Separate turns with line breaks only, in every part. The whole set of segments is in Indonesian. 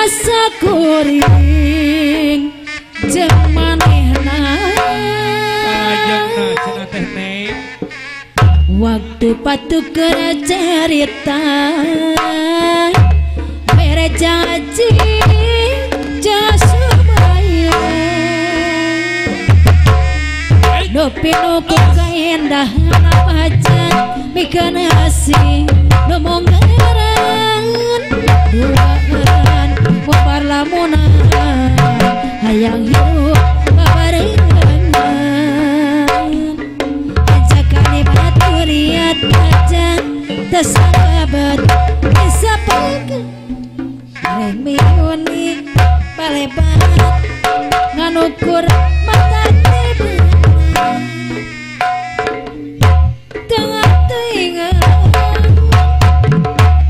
sakuring jeung manehna
Ajengna cenah teh Neng.
waktu patukeun cerita mere janji jasubaya Dopi nuku keindahan pacan mikeun asing nu monggaran duaan mobar lamunan hayang hirup babarengan ajakane baturiat pacan tesahabat bisa pake reng miuni balebat nganukur mata tiba tengah tengah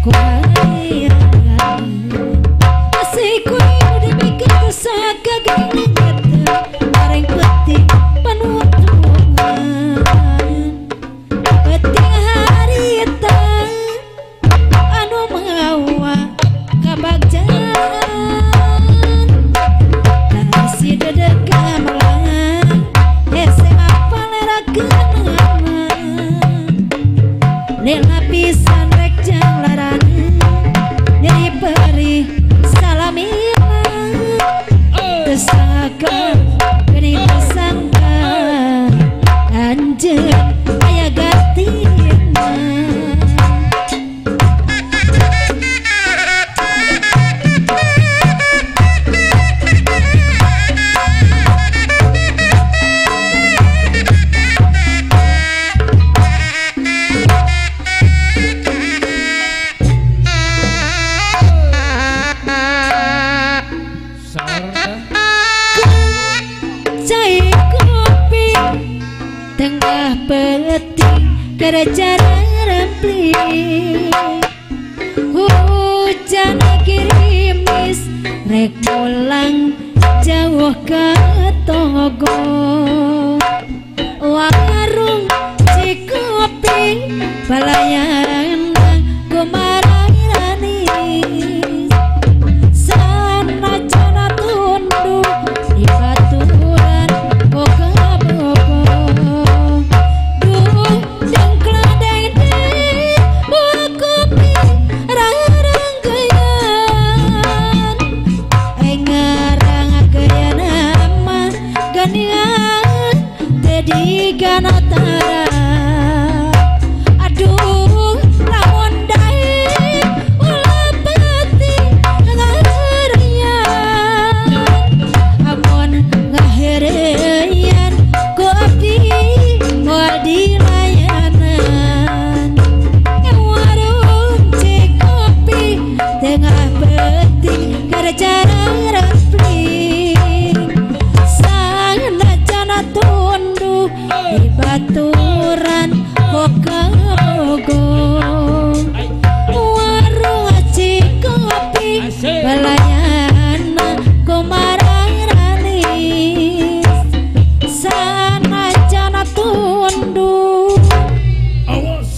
kuhayang asik kuing dipikir kusaka genget bareng peti penuh tungan peti harita anu mawa kabagjan dari si dedek gamelan hese apalera kenangan lila pisan rek janglaran nyeri beri salamina tersangka geni tersangka anjeun aya gatina cai kopi tengah peti kerja rempli hujan gerimis rek pulang jauh ke togo warung cikopi pelayan kumarairanis sana cana tunduk di baturan boga-boga duh dengkladeng deh buah kopi raranggayan ngarang gaya nama ganian tadi ganatara aduh lamun dae ulah pati ngaharian amun ngaharian ku abdi moal dilayanan warung cikopi tengah peti kerja rempli sana cana tunduk di baturan boga-boga warung cikopi belayana kumarairanis sana cana tunduk
Awas.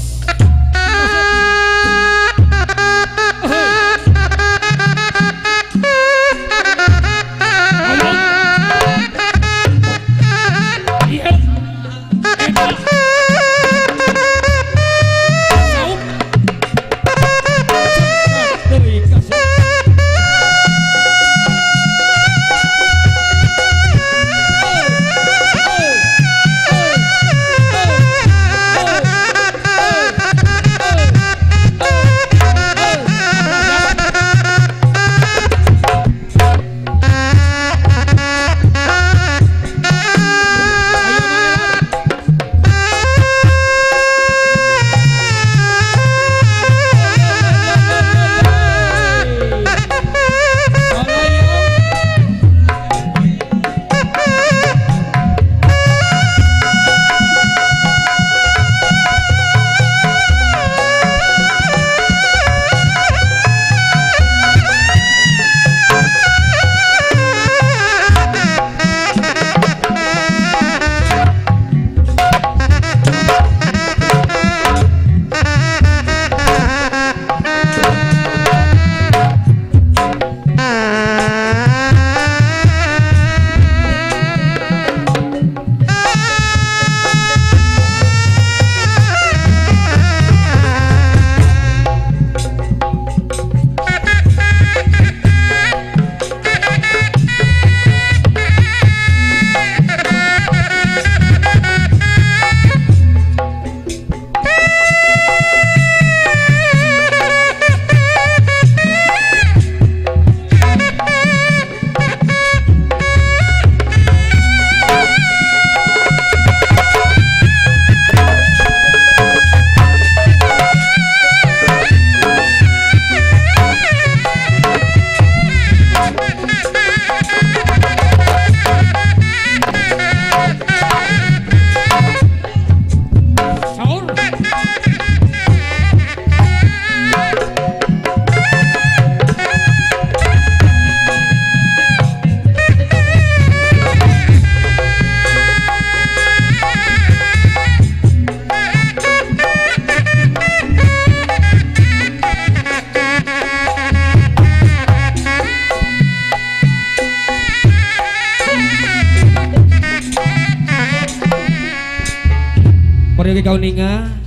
kau ninga